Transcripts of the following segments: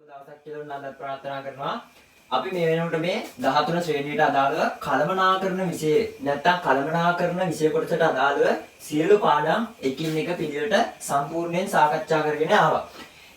දවසක් කියලා නන්දත් ප්‍රාර්ථනා කරනවා. අපි මේ වෙනකොට මේ 13 ශ්‍රේණියට අදාළව කළමනාකරන විෂය නැත්තම් කළමනාකරන විෂය කොටසට අදාළව සියලු පාඩම් එකින් එක පිළිවෙලට සම්පූර්ණයෙන් සාකච්ඡා කරගෙන ආවා.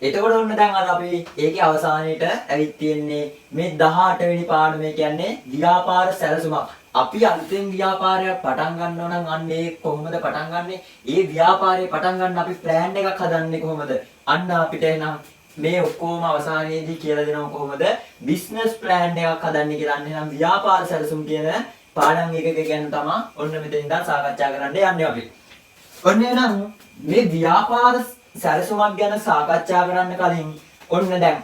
එතකොට ඔන්න දැන් අද අපි ඒකේ අවසානයේට ඇවිත් තියෙන්නේ මේ 18 වෙනි පාඩමේ කියන්නේ ව්‍යාපාර සැලසුමක්. අපි අලුතෙන් ව්‍යාපාරයක් පටන් ගන්නවා නම් අන්න ඒ කොහොමද පටන් ගන්නෙ? ඒ ව්‍යාපාරේ පටන් ගන්න අපි ප්ලෑන් එකක් හදන්නේ කොහොමද? අන්න අපිට එනම් මේ ඔක්කොම අවසානයේදී කියලා දෙනවා කොහොමද බිස්නස් ප්ලෑන් එකක් හදන්නේ කියලා. අන්න එනම් ව්‍යාපාර සැලසුම් කියන පාඩම් එකක ගැන තමයි ඔන්න මෙතන ඉඳන් සාකච්ඡා කරන්න යන්නේ අපි. ඔන්න එනම් මේ ව්‍යාපාර සැලසුමක් ගැන සාකච්ඡා කරන්න කලින් ඔන්න දැන්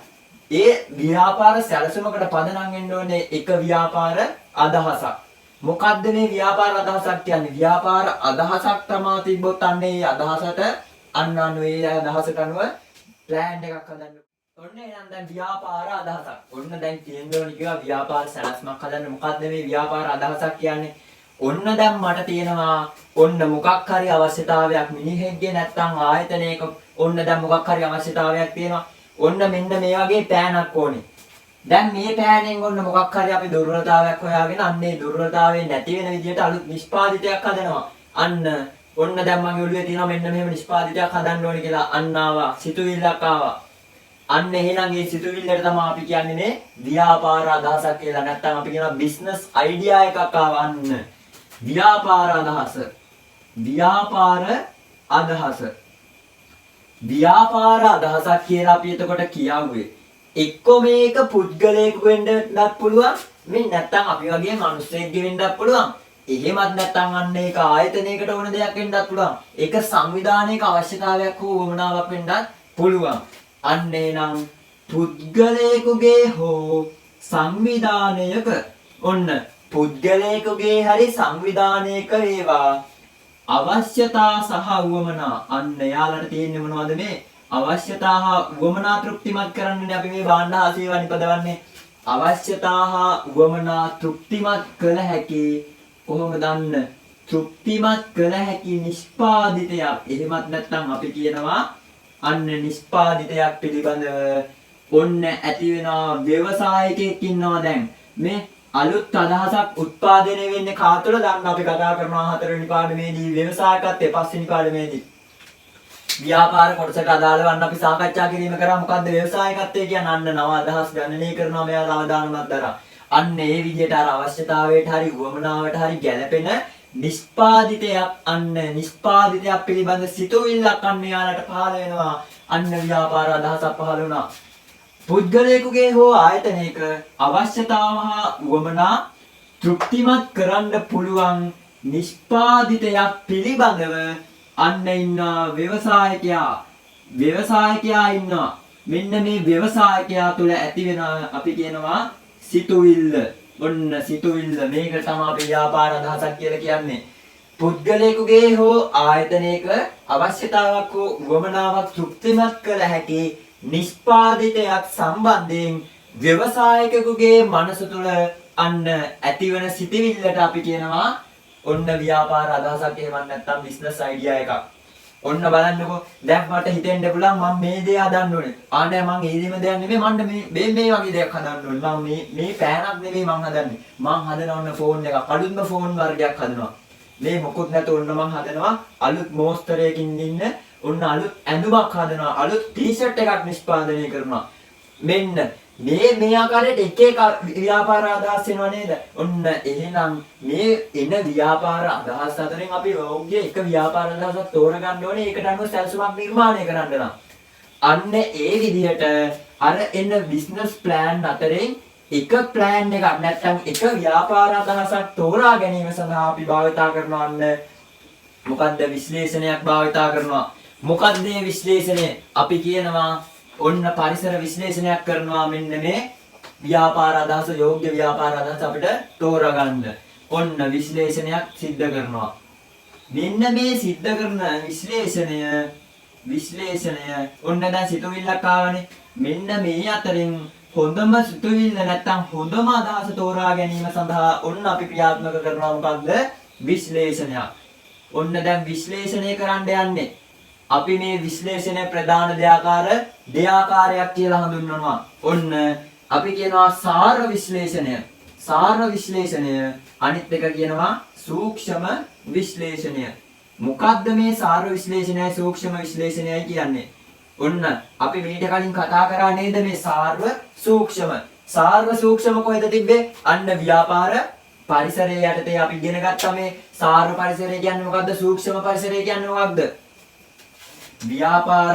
ඒ ව්‍යාපාර සැලසුමකට පදනම් වෙන්න ඕනේ එක ව්‍යාපාර අදහසක්. මොකද්ද මේ ව්‍යාපාර අදහසක් කියන්නේ? ව්‍යාපාර අදහසක් තමයි තිබ්බොත් අන්න ඒ අදහසට අන්න ඒ අදහසට අනුව ප්ලෑන් එකක් හදන්න. ඔන්න එහෙනම් දැන් ව්‍යාපාර අදහසක්. ඔන්න දැන් තියෙන්න ඕනි කියලා ව්‍යාපාර සැලැස්මක් හදන්න. මොකද්ද මේ ව්‍යාපාර අදහසක් කියන්නේ? ඔන්න දැන් මට තියෙනවා ඔන්න මොකක් හරි අවශ්‍යතාවයක් මිනිහෙක්ගේ නැත්තම් ආයතනයක ඔන්න දැන් මොකක් හරි අවශ්‍යතාවයක් තියෙනවා. ඔන්න මෙන්න මේ වගේ පෑනක් ඕනේ. දැන් මේ පෑනෙන් ඔන්න මොකක් හරි අපි දුර්වලතාවයක් හොයාගෙන අන්න ඒ දුර්වලතාවය නැති වෙන විදිහට අලුත් නිෂ්පාදිතයක් හදනවා. අන්න ඔන්න දැන් මගේ ඔළුවේ තියෙනවා මෙන්න මෙහෙම නිෂ්පාදිතයක් හදන්න ඕනේ කියලා අන්න ආවා. සිතුවිල්ලක් ආවා. අන්න එහෙනම් ඒ සිතුවිල්ලට තමයි අපි කියන්නේ මේ ව්‍යාපාර අදහසක් කියලා. නැත්තම් අපි කියනවා බිස්නස් අයිඩියා එකක් ආවා. අන්න ව්‍යාපාර අදහස. ව්‍යාපාර අදහස. ව්‍යාපාර අදහසක් කියලා අපි එතකොට කියාවේ. එක්ක මේක පුද්ගලයෙකු වෙන්නත් පුළුවන්. මේ නැත්තම් අපි වගේ මිනිස්සෙක් වෙන්නත් පුළුවන්. එහෙමත් නැත්නම් අන්න ඒක ආයතනයකට ඕන දෙයක් වෙන්නත් පුළුවන්. ඒක සංවිධානයක අවශ්‍යතාවයක් හෝ වමනාවක් වෙන්නත් පුළුවන්. අන්න එනම් පුද්ගලයෙකුගේ හෝ සංවිධානයක ඔන්න පුද්ගලයෙකුගේ හරි සංවිධානයක වේවා අවශ්‍යතා සහ වමනා. අන්න යාලට තියෙන්නේ මොනවද මේ අවශ්‍යතා හා වමනා තෘප්තිමත් කරන්නනේ අපි මේ භාණ්ඩ ආසීවා නිපදවන්නේ. අවශ්‍යතා හා වමනා තෘප්තිමත් කළ හැකි කොහොමද අන්න තෘප්තිමත් කළ හැකි නිෂ්පාදිතයක්. එහෙමත් නැත්නම් අපි කියනවා අන්න නිෂ්පාදිතයක් පිළිබඳව ඔන්න ඇති වෙන ව්‍යවසායකයෙක් ඉන්නවා. දැන් මේ අලුත් අදහසක් උත්පාදනය වෙන්නේ කාට තුළ? දැන් අපි කතා කරනවා 4 වෙනි පාඩමේදී ව්‍යවසායකත්වයේ 5 වෙනි පාඩමේදී ව්‍යාපාර කොටසට අදාළව අන්න අපි සාකච්ඡා කිරීම කරා. මොකද්ද ව්‍යවසායකත්වය කියන්නේ? අන්න නව අදහස් ගණනය කරනවා මෙයාලා අවධානමත් දරා. අන්න ඒ විදිහට අර අවශ්‍යතාවයට හරි වමනාවට හරි ගැළපෙන නිෂ්පාදිතයක් අන්න නිෂ්පාදිතයක් පිළිබඳ සිතුවිල්ලක් අන්න යාලට පහළ වෙනවා. අන්න ව්‍යාපාර අදහසක් පහළ වුණා. පුද්ගලයෙකුගේ හෝ ආයතනයක අවශ්‍යතාව හා වමනා තෘප්තිමත් කරන්න පුළුවන් නිෂ්පාදිතයක් පිළිබඳව අන්න ඉන්නවා ව්‍යවසායකයා ඉන්නවා. මෙන්න මේ ව්‍යවසායකයා තුළ ඇති වෙන අපි කියනවා සිතුවිල්ල. ඔන්න සිතුවිල්ල. මේක තමයි අපි ව්‍යාපාර අදහසක් කියලා කියන්නේ. පුද්ගලයෙකුගේ හෝ ආයතනයක අවශ්‍යතාවක් හෝ වමනාවක් තෘප්තිමත් කළ හැකි නිෂ්පාදිතයක් සම්බන්ධයෙන් ව්‍යවසායකයෙකුගේ මනස තුළ අන්න ඇතිවන සිතුවිල්ලට අපි කියනවා ඔන්න ව්‍යාපාර අදහසක්. එහෙම නැත්නම් බිස්නස් අයිඩියා එකක්. ඔන්න බලන්නකෝ දැන් මට හිතෙන්න පුළුවන් මම මේ දේ හදන්න ඕනේ. ආන්නේ මම ඒ දෙම දෙයක් නෙමෙයි මන්න මේ වගේ දෙයක් හදන්න ඕනේ. මම මේ පෑනක් නෙමෙයි මම හදන්නේ. මම හදන ඔන්න ෆෝන් එකක්. අලුත්ම ෆෝන් වර්ගයක් හදනවා. මේ මොකුත් නැතුව ඔන්න මම හදනවා අලුත් මෝස්තරයකින් ඉන්න ඔන්න අලුත් ඇඳුමක් හදනවා. අලුත් ටී-ෂර්ට් එකක් නිෂ්පාදනය කරනවා. මෙන්න මේ ආකාරයට එක එක ව්‍යාපාර අදහස් වෙනව නේද? ඔන්න එහෙනම් මේ එන ව්‍යාපාර අදහස් අතරින් අපි යෝග්‍ය එක ව්‍යාපාර අදහසක් තෝරගන්න ඕනේ. ඒකට අනුව සැලසුමක් නිර්මාණය කරන්න නම් අන්න ඒ විදිහට අර එන බිස්නස් ප්ලෑන් අතරින් එක ප්ලෑන් එකක් නැත්නම් එක ව්‍යාපාර අදහසක් තෝරා ගැනීම සඳහා අපි භාවිතා කරනවා අන්න මොකද්ද විශ්ලේෂණයක් භාවිතා කරනවා. මොකද්ද මේ විශ්ලේෂණය? අපි කියනවා ඔන්න පරිසර විශ්ලේෂණයක් කරනවා. මෙන්න මේ ව්‍යාපාර අදහස යෝග්‍ය ව්‍යාපාර අදහස අපිට තෝරගන්න ඔන්න විශ්ලේෂණයක් සිද්ධ කරනවා. මෙන්න මේ සිද්ධ කරන විශ්ලේෂණය ඔන්න දැන් සිතුවිල්ලක් ආවනේ. මෙන්න මේ අතරින් හොඳම සිතුවිල්ල නැත්තම් හොඳම අදහස තෝරා ගැනීම සඳහා ඔන්න අපි ක්‍රියාත්මක කරනවා මොකක්ද? විශ්ලේෂණයක්. ඔන්න දැන් විශ්ලේෂණය කරන්න යන්නේ අපි මේ විශ්ලේෂණය ප්‍රධාන දෙආකාරයක් කියලා හඳුන්වනවා. ඔන්න අපි කියනවා සාර විශ්ලේෂණය. සාර විශ්ලේෂණය අනිත් එක කියනවා සූක්ෂම විශ්ලේෂණය. මොකද්ද මේ සාර විශ්ලේෂණයයි සූක්ෂම විශ්ලේෂණයයි කියන්නේ? ඔන්න අපි මීට කලින් කතා කරා නේද මේ සාර්ව සූක්ෂම. සාර්ව සූක්ෂම කොහෙද තිබ්බේ? අන්න ව්‍යාපාර පරිසරයේ යටතේ අපි ඉගෙන ගත්තා මේ සාර්ව පරිසරය කියන්නේ මොකද්ද? සූක්ෂම පරිසරය කියන්නේ මොකක්ද? ව්‍යාපාර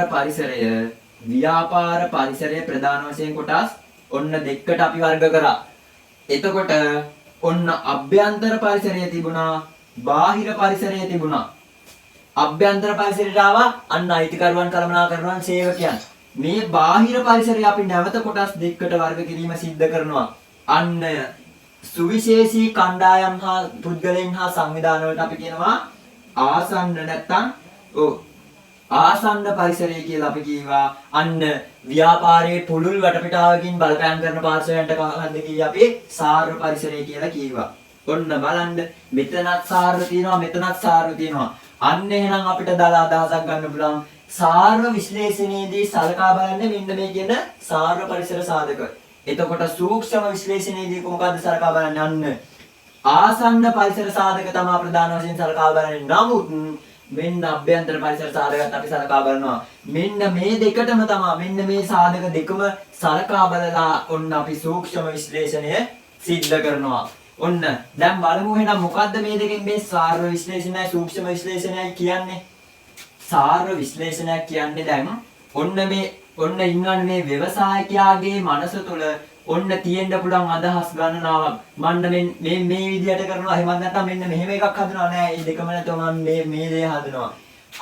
පරිසරය ප්‍රධාන වශයෙන් කොටස් ඔන්න දෙකකට අපි වර්ග කරා. එතකොට ඔන්න අභ්‍යන්තර පරිසරය තිබුණා, බාහිර පරිසරය තිබුණා. අභ්‍යන්තර පරිසරයට ආවා අන්න අයිතිකරුවන් කළමනාකරුවන් සේවකයන්. මේ බාහිර පරිසරය අපි නැවත කොටස් දෙකකට වර්ග කිරීම සිද්ධ කරනවා. අන්න සුවිශේෂී කණ්ඩායම් හා පුද්ගලයන් හා සංවිධාන වලට අපි කියනවා ආසන්න නැත්තම් ආසන්න පරිසරය කියලා අපි කියවා. අන්න ව්‍යාපාරයේ පුළුල් වටපිටාවකින් බලපෑම් කරන පාර්ශවයන්ට කවද්ද කිය අපි සාර්ව පරිසරය කියලා කියවා. ඔන්න බලන්න මෙතනත් සාර්ව තියෙනවා, මෙතනත් සාර්ව තියෙනවා. අන්න එහෙනම් අපිට දාලා අදහසක් ගන්න පුළුවන් සාර්ව විශ්ලේෂණයේදී සලකා බලන්න මෙන්න මේ කියන සාර්ව පරිසර සාධක. එතකොට සූක්ෂම විශ්ලේෂණයේදී කොහොමද සලකා බලන්නේ? අන්න ආසන්න පරිසර සාධක තමයි ප්‍රධාන වශයෙන් සලකා බලන්නේ. නමුත් මෙන්න අභ්‍යන්තර පරිසර සාධකත් අපි සලකා බලනවා. මෙන්න මේ දෙකටම තමයි මෙන්න මේ සාධක දෙකම සලකා බලලා ඔන්න අපි සූක්ෂම විශ්ලේෂණය සිද්ධ කරනවා. ඔන්න දැන් බලමු එහෙනම් මොකද්ද මේ දෙකෙන් මේ සාර්ව විශ්ලේෂණයයි සූක්ෂම විශ්ලේෂණයයි කියන්නේ? සාර්ව විශ්ලේෂණයක් කියන්නේ දැන් ඔන්න ඉන්නවනේ මේ ව්‍යවසායකයාගේ මනස තුළ ඔන්න තියෙන්න පුළුවන් අදහස් ගණනාවක්. මන්න මේ විදිහට කරනවා. එහෙම නැත්නම් මෙන්න මෙහෙම එකක් හදනවා නෑ. මේ දෙකම නැතුව මම මේ දේ හදනවා.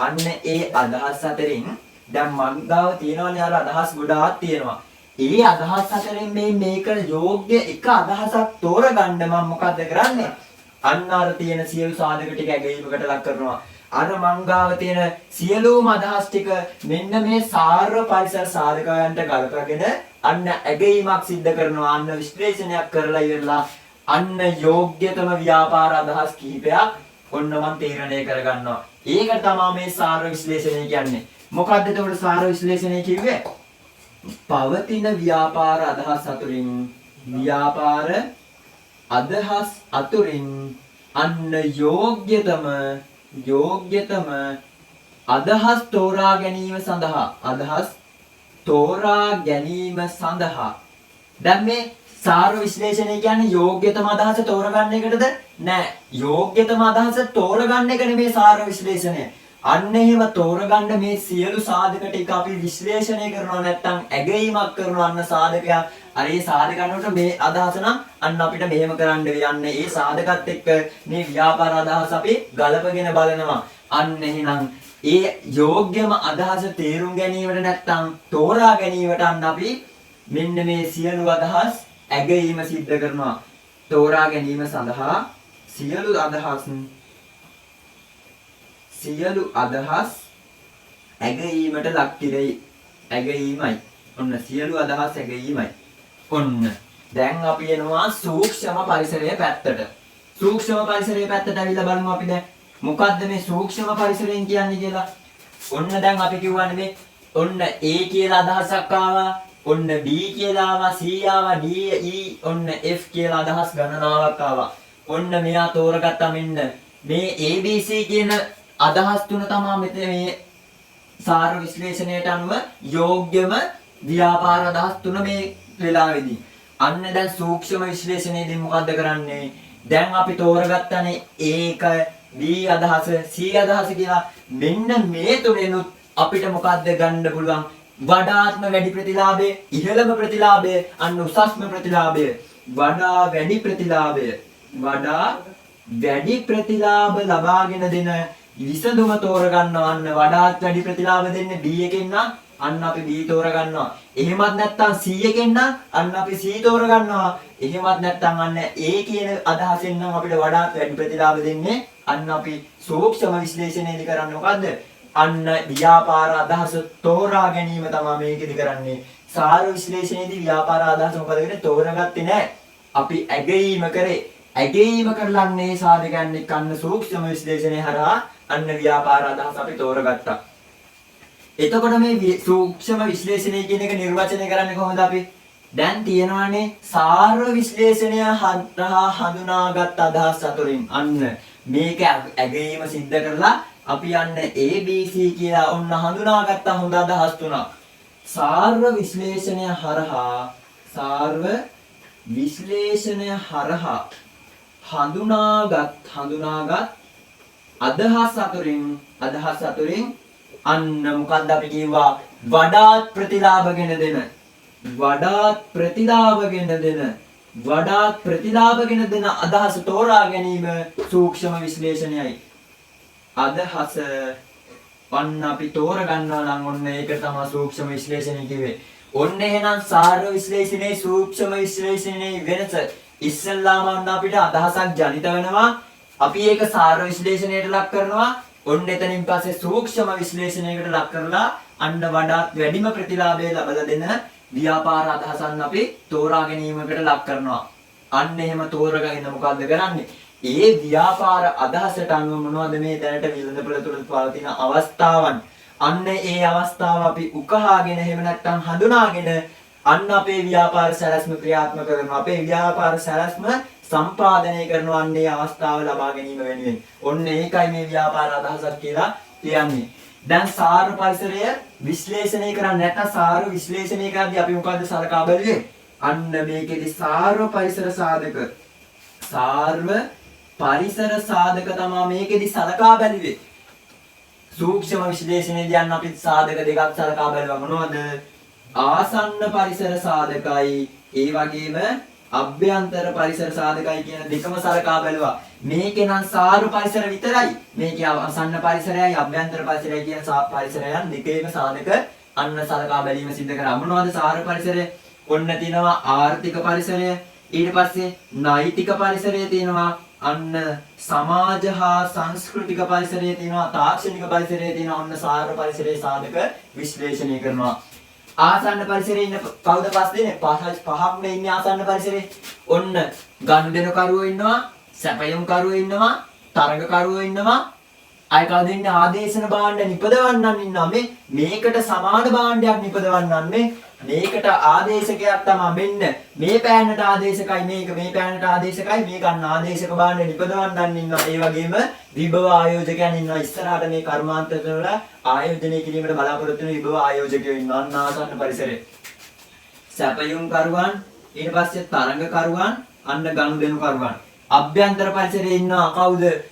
අන්න ඒ අදහස් අතරින් දැන් මං ගාව තියෙනවනේ අර අදහස් ගොඩාක් තියෙනවා. ඒ අදහස් අතරින් මේක යෝග්‍ය එක අදහසක් තෝරගන්න මම මොකද්ද කරන්නේ? අන්න අර තියෙන සියලු සාධක ටික ඇගීමකට ලක් කරනවා. අර මංගාව තියෙන සියලුම අදහස් ටික මෙන්න මේ සාර්ව පරිසර සාධකයන්ට ගලපගෙන අන්න ඇගීමක් සිද්ධ කරනවා. අන්න විශ්ලේෂණයක් කරලා ඉවරලා අන්න යෝග්‍යතම ව්‍යාපාර අදහස් කිහිපයක් ඔන්න මම තීරණය කරගන්නවා. ඒකට තමයි මේ සාර්ව විශ්ලේෂණය කියන්නේ. මොකද්ද එතකොට සාර්ව විශ්ලේෂණය කිව්වේ? පවතින ව්‍යාපාර අදහස් අතුරින් අන්න යෝග්‍යතම අදහස් තෝරා ගැනීම සඳහා දැන් මේ සාර්ව විශ්ලේෂණය කියන්නේ යෝග්‍යතම අදහස තෝරගන්න එකටද? නෑ. යෝග්‍යතම අදහස තෝරගන්න එක නෙමෙයි සාර්ව විශ්ලේෂණය. අන්න එහෙම තෝරගන්න මේ සියලු සාධක ටික අපි විශ්ලේෂණය කරනවා නැත්නම් ඇගීමක් කරනවා. අන්න සාධකයක් අර ඒ සාධකනට මේ අදහස නම් අන්න අපිට මෙහෙම කරන්න වෙන්නේ. ඒ සාධකත් එක්ක මේ ව්‍යාපාර අදහස අපි ගලපගෙන බලනවා. අන්න එහෙනම් ඒ යෝග්‍යම අදහස තේරුම් ගැනීමට නැත්නම් තෝරා ගැනීමට අන්න අපි මෙන්න මේ සියලු අදහස් ඇගීම සිද්ධ කරනවා. තෝරා ගැනීම සඳහා සියලු අදහස් ඇගීමට ලක් කෙරෙයි. ඇගීමයි. ඔන්න සියලු අදහස් ඇගීමයි. ඔන්න දැන් අපි එනවා සූක්ෂම පරිසරයේ පැත්තට. සූක්ෂම පරිසරයේ පැත්තට ඇවිල්ලා බලමු අපි දැන් මොකද්ද මේ සූක්ෂම පරිසරයෙන් කියන්නේ කියලා. ඔන්න දැන් අපි කියවනේ මේ ඔන්න A කියලා අදහසක් ආවා. ඔන්න B කියලා ආවා, C ආවා, D E ඔන්න F කියලා අදහස් ගණනාවක් ආවා. ඔන්න මෙයා තෝරගත්තා මෙන්න මේ ABC කියන අදහස් තුන තමයි මෙතන මේ සාර විශ්ලේෂණයට අනුව යෝග්‍යම ව්‍යාපාර අදහස් තුන මේ වෙලාවේදී. අන්න දැන් සූක්ෂම විශ්ලේෂණයේදී මොකද්ද කරන්නේ? දැන් අපි තෝරගත්තනේ A එක, B අදහස, C අදහස කියලා. මෙන්න මේ තුනෙනුත් අපිට මොකද්ද ගන්න පුළුවන්? වඩාත්ම වැඩි ප්‍රතිලාභය, ඉහළම ප්‍රතිලාභය, අන්න උසස්ම ප්‍රතිලාභය, වඩා වැඩි ප්‍රතිලාභ ලබාගෙන දෙන විසඳුම තෝරගන්නවා. අන්න වඩාත් වැඩි ප්‍රතිලාභ දෙන්නේ B එකෙන් නම් අන්න අපි B තෝරගන්නවා. එහෙමත් නැත්නම් C එකෙන් නම් අන්න අපි C තෝරගන්නවා. එහෙමත් නැත්නම් අන්න A කියන අදහසෙන් නම් අපිට වඩාත් වැඩි ප්‍රතිලාභ දෙන්නේ අන්න අපි සූක්ෂම විශ්ලේෂණයේදී කරන්නේ මොකද්ද? අන්න ව්‍යාපාර අදහස තෝරා ගැනීම තමයි මේකෙදි කරන්නේ. සාර විශ්ලේෂණයේදී ව්‍යාපාර අදහස මොකද වෙන්නේ? තෝරගත්තේ නැහැ. අපි ඇගීම කරේ. ඇගීම කරලන්නේ සාධකයන් එක්ක අන්න සූක්ෂම විශ්ලේෂණය හරහා අන්න ව්‍යාපාර අදහස අපි තෝරගත්තා. එතකොට මේ සූක්ෂම විශ්ලේෂණය කියන එක නිර්වචනය කරන්නේ කොහොමද අපි? දැන් තියෙනවානේ සාර විශ්ලේෂණය හරහා හඳුනාගත් අදහස් අතරින් අන්න මේක ඇගීම සිද්ධ කරලා අපි යන්න ABC කියලා ඔන්න හඳුනාගත්ත හොඳ අදහස් තුනක්. සාර්ව විශ්ලේෂණය හරහා හඳුනාගත් අදහස් අතරින් අන්න මොකක්ද අපි කියවා වඩාත් ප්‍රතිලාභ ගෙන දෙන අදහස තෝරා ගැනීම සූක්ෂම විශ්ලේෂණයයි. අදහස වන්න අපි තෝරගන්නවා නම් ඔන්න ඒක තමයි සූක්ෂම විශ්ලේෂණය කිව්වේ. ඔන්න එහෙනම් සාර විශ්ලේෂණයේ සූක්ෂම විශ්ලේෂණයේ වෙනස ඉස්සෙල්ලාම වන්න අපිට අදහසක් ජනිත වෙනවා. අපි ඒක සාර විශ්ලේෂණයට ලක් කරනවා. ඔන්න එතනින් පස්සේ සූක්ෂම විශ්ලේෂණයකට ලක් කරලා අන්න වඩාත් වැඩිම ප්‍රතිලාභය ලබා දෙන ව්‍යාපාර අදහසන් අපි තෝරා ගැනීමකට ලක් කරනවා. අන්න එහෙම තෝරගෙන මොකද්ද කරන්නේ? ඒ ව්‍යාපාර අදහසට අනුව මොනවද මේ දැනට විලඳපළ තුළ පවතින අවස්ථාවන්? අන්න ඒ අවස්ථාව අපි උකහාගෙන එහෙම නැත්නම් හඳුනාගෙන අන්න අපේ ව්‍යාපාර සැලැස්ම ක්‍රියාත්මක කරනවා. අපේ ව්‍යාපාර සැලැස්ම සම්පාදනය කරනවා අන්නේ අවස්ථාව ලබා ගැනීම වෙනුවෙන්. ඔන්න ඒකයි මේ ව්‍යාපාර අදහසක් කියලා කියන්නේ. දැන් සාර පරිසරය විශ්ලේෂණය කරන්නේ නැත්නම් සාර විශ්ලේෂණය කරද්දී අපි මොකද්ද සලකා බලන්නේ? අන්න මේකෙදි සාර පරිසර සාධක තමයි මේකෙදි සලකා බැලුවේ. සූක්ෂම විශ්ලේෂණයේදී යන අපි සාධක දෙකක් සලකා බලුවා. මොනවද? ආසන්න පරිසර සාධකයි ඒ වගේම අභ්‍යන්තර පරිසර සාධකයි කියන දෙකම සලකා බැලුවා. මේකේ නම් සාරු පරිසර විතරයි. මේකේ ආසන්න පරිසරයයි අභ්‍යන්තර පරිසරයයි කියන පරිසරයන් දෙකේම සාධක අන්න සලකා බැලීම සිද්ධ කරා. මොනවද සාරු පරිසරය? ඔන්න තියෙනවා ආර්ථික පරිසරය, ඊට පස්සේ නෛතික පරිසරය තියෙනවා, අන්න සමාජ හා සංස්කෘතික පරිසරය තියෙනවා, තාක්ෂණික පරිසරය තියෙනවා. ඔන්න සාර පරිසරයේ සාධක විශ්ලේෂණය කරනවා. ආසන්න පරිසරයේ ඉන්න කවුද පස් දෙනේ? පහක්ම ඉන්නේ ආසන්න පරිසරයේ. ඔන්න ගනුදෙනු කරුවෝ ඉන්නවා, සැපයුම් කරුවෝ ඉන්නවා, තරඟ කරුවෝ ඉන්නවා. අය කවුද ඉන්නේ? ආදේශන භාණ්ඩ නිපදවන්නන් ඉන්නවා. මේකට සමාන භාණ්ඩයක් නිපදවන්නන් මේකට ආදේශකයක් තමයි මෙන්න මේ පෑනට ආදේශකයි මේ පෑනට ආදේශකයි මේ ගන්න ආදේශක භාණ්ඩ නිපදවන්නන් ඉන්නවා. ඒ වගේම විභව ආයෝජකයන් ඉන්නවා. ඉස්සරහට මේ කර්මාන්තවල ආයෝජනය කිරීමට බලාපොරොත්තු වෙන විභව ආයෝජකයෝ ඉන්නවා. අන්න ආසන්න පරිසරය. සැපයුම් කරුවන්, ඊට පස්සේ තරඟ කරුවන්, අන්න ගනුදෙනු කරුවන්. අභ්‍යන්තර පරිසරයේ ඉන්නවා කවුද?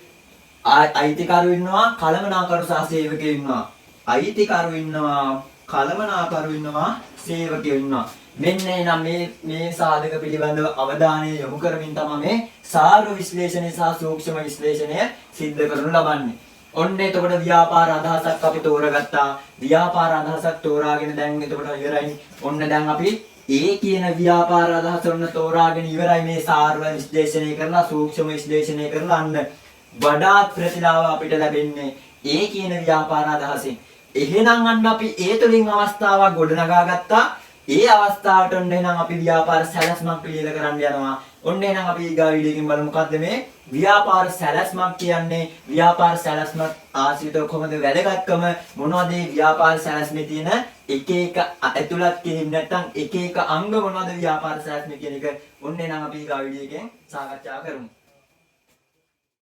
අයිතිකරු ඉන්නවා, කළමනාකරු සහ සේවකයෝ ඉන්නවා. අයිතිකරු ඉන්නවා, කළමනාකරු ඉන්නවා, සේවකයෝ ඉන්නවා. මෙන්න එනම් මේ සාධක පිළිබඳව අවධානය යොමු කරමින් තමයි මේ සාර විශ්ලේෂණය සහ සූක්ෂම විශ්ලේෂණය සිද්ධ කරනු ලබන්නේ. ඔන්න එතකොට ව්‍යාපාර අදහසක් අපි තෝරගත්තා. ව්‍යාපාර අදහසක් තෝරාගෙන දැන් එතකොට ඉවරයි. ඔන්න දැන් අපි ඒ කියන ව්‍යාපාර අදහස ඔන්න තෝරාගෙන ඉවරයි. මේ සාර විශ්ලේෂණය කරලා සූක්ෂම විශ්ලේෂණය කරලා අන්න වඩාත් ප්‍රතිලාභ අපිට ලැබෙන්නේ ඒ කියන ව්‍යාපාර අදහසින්. එහෙනම් අන්න අපි ඒ තුලින් අවස්ථාවක් ගොඩනගා ගත්තා. ඒ අවස්ථාවට ඔන්න එහෙනම් අපි ව්‍යාපාර සැලැස්මක් පිළියෙල කරන්න යනවා. ඔන්න එහෙනම් අපි ඊගා වීඩියෝ එකකින් බලමු මොකද්ද මේ ව්‍යාපාර සැලැස්මක් කියන්නේ. ව්‍යාපාර සැලැස්ම ආශ්‍රිතව කොහොමද වැදගත්කම, මොනවද මේ ව්‍යාපාර සැලැස්මේ තියෙන එක එක ඇතුළත් කිරීම නැත්නම් එක එක අංග මොනවද ව්‍යාපාර සැලැස්මේ කියන එක ඔන්න එහෙනම් අපි ඊගා වීඩියෝ එකෙන් සාකච්ඡා කරමු.